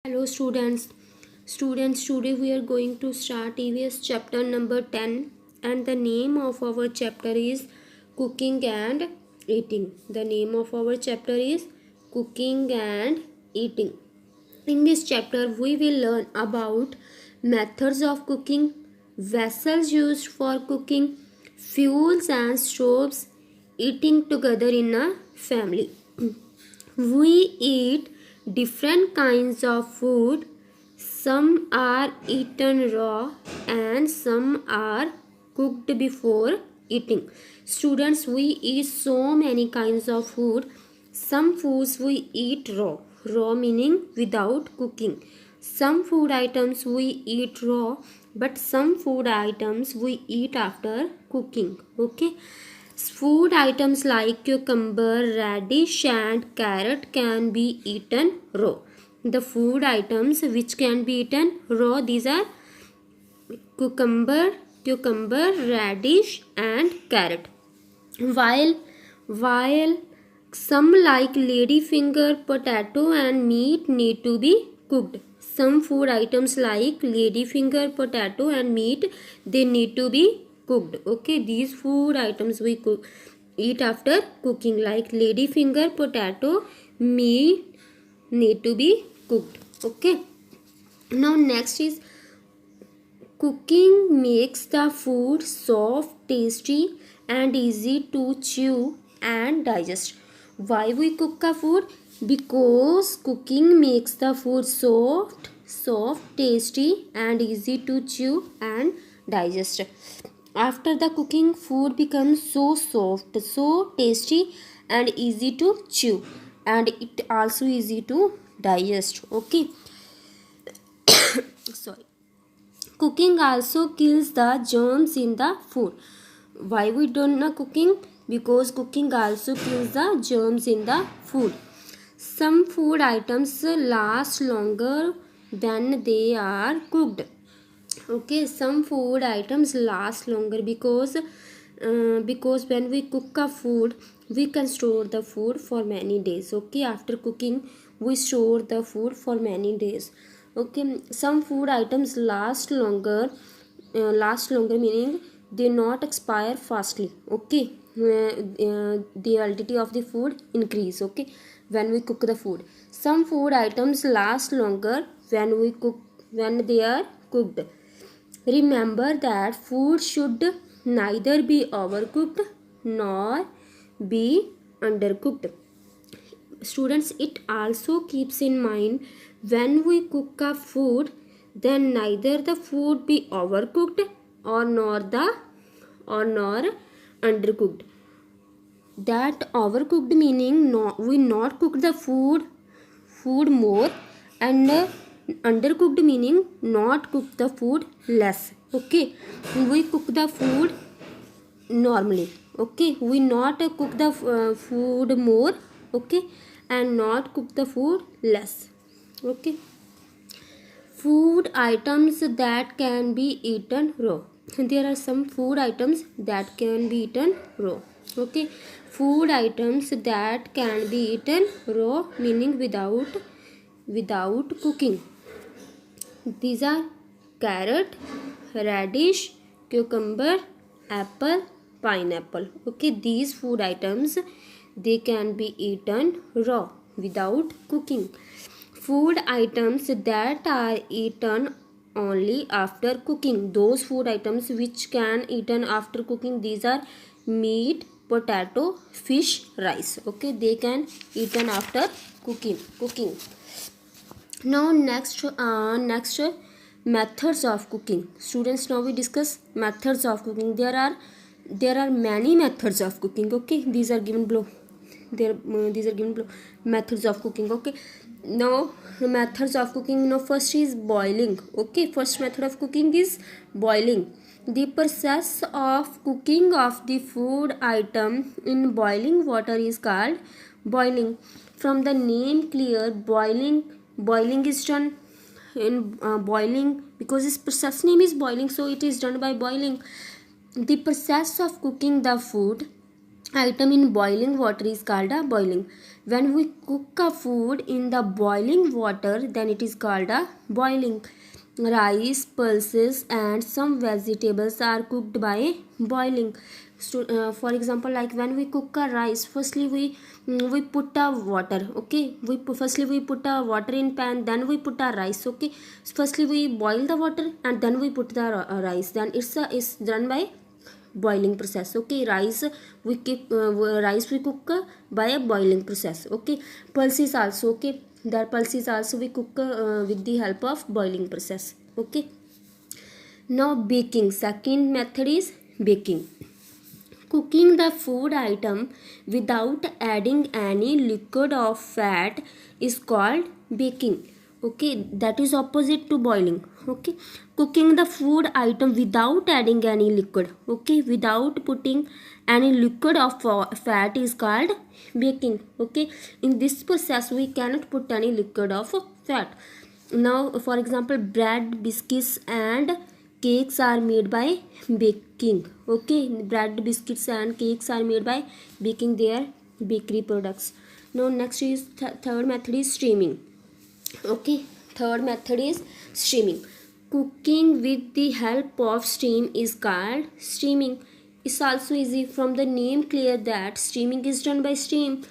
Hello students, today we are going to start EVS chapter number 10 and the name of our chapter is cooking and eating. The name of our chapter is cooking and eating. In this chapter we will learn about methods of cooking, vessels used for cooking, fuels and stoves, eating together in a family. We eat different kinds of food. Some are eaten raw and some are cooked before eating. Students, we eat so many kinds of food. Some foods we eat raw meaning without cooking. Some food items we eat raw, but some food items we eat after cooking. Okay. Food items like cucumber, radish and carrot can be eaten raw. The food items which can be eaten raw, these are cucumber, radish and carrot. While some like ladyfinger, potato and meat need to be cooked. Some food items like ladyfinger, potato and meat, they need to be cooked. Okay, these food items we eat after cooking, like ladyfinger, potato, meat need to be cooked. Okay, now next is cooking makes the food soft, tasty and easy to chew and digest. Why we cook a food? Because cooking makes the food soft, tasty and easy to chew and digest. After the cooking, food becomes so soft, so tasty and easy to chew, and it also easy to digest. Okay. Sorry. Cooking also kills the germs in the food. Why we don't cooking? Because cooking also kills the germs in the food. Some food items last longer when they are cooked. Okay, some food items last longer because when we cook a food, we can store the food for many days. Okay, after cooking we store the food for many days. Okay, some food items last longer meaning they not expire fastly. Okay, the validity of the food increase. Okay, when we cook the food. Some food items last longer when they are cooked. Remember that food should neither be overcooked nor be undercooked. Students, it also keeps in mind when we cook a food, then neither the food be overcooked or nor undercooked. That overcooked meaning we not cook the food more, and undercooked meaning not cook the food less. Okay, we cook the food normally. Okay, we not cook the food more. Okay, and not cook the food less. Okay, food items that can be eaten raw. There are some food items that can be eaten raw. Okay, food items that can be eaten raw meaning without cooking. These are carrot, radish, cucumber, apple, pineapple. Okay, these food items they can be eaten raw without cooking. Food items that are eaten only after cooking. Those food items which can eaten after cooking, these are meat, potato, fish, rice. Okay, they can eaten after cooking. Now next methods of cooking. Students, now we discuss methods of cooking. There are many methods of cooking. Okay, these are given below. These are given below methods of cooking. Okay, now methods of cooking. Now first is boiling. Okay, first method of cooking is boiling. The process of cooking of the food item in boiling water is called boiling. From the name clear, boiling is done in boiling, because its process name is boiling, so it is done by boiling. The process of cooking the food item in boiling water is called a boiling. When we cook a food in the boiling water, then it is called a boiling. Rice, pulses, and some vegetables are cooked by boiling. So, for example, like when we cook a rice, firstly we put a water. Okay, firstly we put a water in pan, then we put a rice. Okay, so firstly we boil the water and then we put the rice. Then it's done by boiling process. Okay, rice we cook by a boiling process. Okay, pulses also. Okay, the pulses also we cook with the help of boiling process. Okay, now baking. Second method is baking. Cooking the food item without adding any liquid or fat is called baking. Okay, that is opposite to boiling. Okay, cooking the food item without adding any liquid, okay, without putting any liquid or fat is called baking. Okay, in this process we cannot put any liquid of fat. Now for example, bread, biscuits and cakes are made by baking. Okay, bread, biscuits and cakes are made by baking their bakery products. Now next is third method is steaming. Okay, third method is steaming. Cooking with the help of steam is called steaming. It's also easy from the name clear that steaming is done by steam.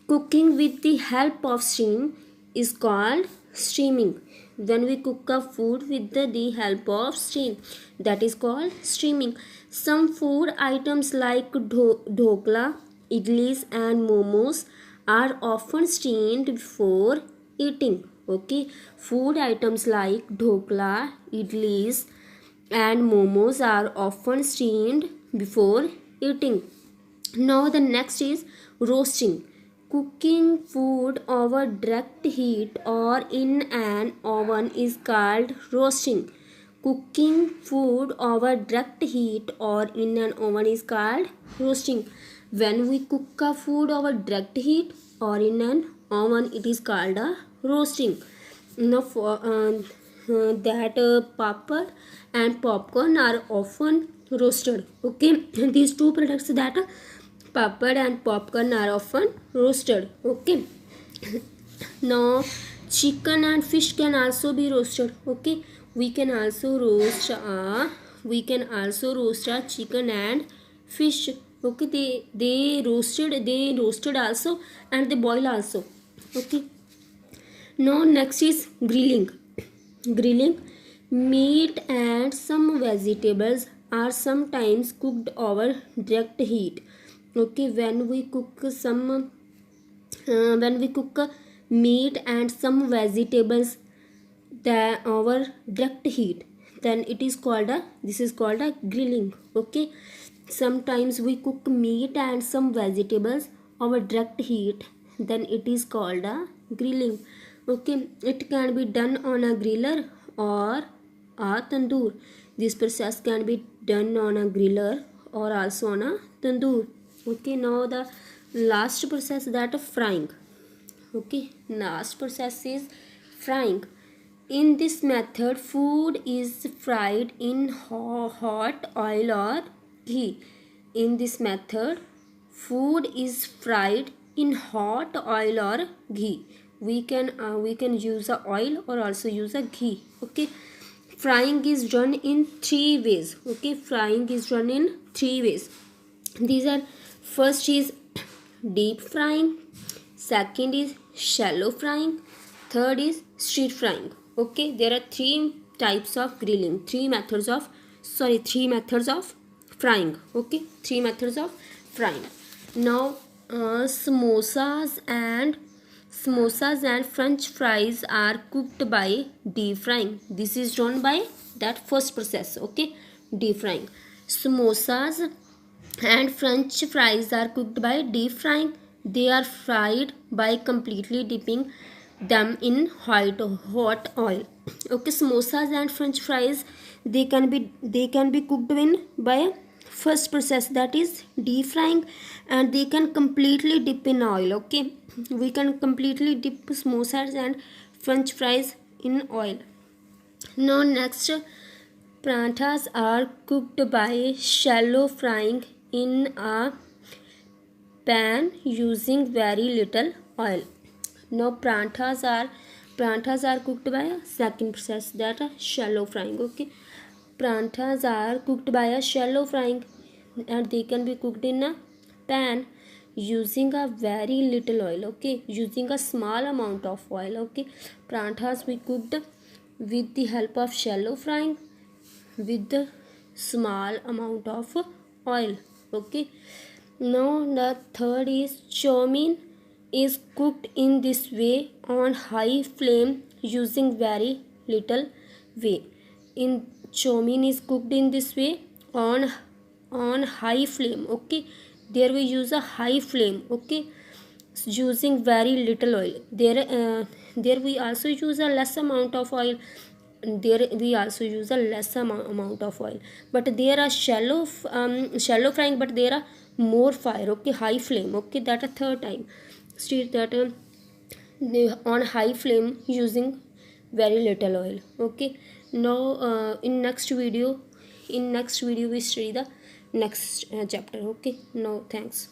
Cooking with the help of steam is called steaming. When we cook a food with the help of steam, that is called steaming. Some food items like dhokla, idlis and momos are often steamed before eating. Okay, food items like dhokla, idlis and momos are often steamed before eating. Now the next is roasting. Cooking food over direct heat or in an oven is called roasting. Cooking food over direct heat or in an oven is called roasting. When we cook a food over direct heat or in an oven, it is called a roasting. Now for that papad and popcorn are often roasted. Okay, these two products, that papad and popcorn are often roasted. Okay, now chicken and fish can also be roasted. Okay, we can also roast a chicken and fish. Okay, they roasted also and they boil also. Okay, now next is grilling. Grilling. Meat and some vegetables are sometimes cooked over direct heat. Okay, when we cook meat and some vegetables that over direct heat, then it is called a grilling. Okay, sometimes we cook meat and some vegetables over direct heat, then it is called a grilling. Okay, it can be done on a griller or a tandoor. This process can be done on a griller or also on a tandoor. Okay, now the last process, that of frying. Okay, last process is frying. In this method, food is fried in hot oil or ghee. In this method, food is fried in hot oil or ghee. We can use a oil or also use a ghee. Okay, frying is done in three ways. Okay, frying is done in three ways. These are, first is deep frying, second is shallow frying, third is stir frying. Okay, there are three types of grilling, three methods of frying. Okay, three methods of frying. Now samosas and french fries are cooked by deep frying. This is done by that first process. Okay, deep frying. Samosas and french fries are cooked by deep frying. They are fried by completely dipping them in hot oil. Okay, samosas and french fries, they can be cooked in by first process, that is deep frying, and they can completely dip in oil. Okay, we can completely dip samosas and french fries in oil. Now next, pranthas are cooked by shallow frying in a pan using very little oil. Now paranthas are cooked by a second process, that is shallow frying. Okay, paranthas are cooked by a shallow frying, and they can be cooked in a pan using a very little oil. Okay, using a small amount of oil. Okay, paranthas we cooked with the help of shallow frying with the small amount of oil. Okay, now the third is chow mein is cooked in this way on high flame using very little way. In chow mein is cooked in this way on high flame. Okay, there we use a high flame. Okay, using very little oil. There we also use a less amount of oil. There we also use a less amount of oil, but there are shallow frying, but there are more fire. Okay, high flame. Okay, that a third time state that on high flame using very little oil. Okay, now in next video we study the next chapter. Okay, now thanks.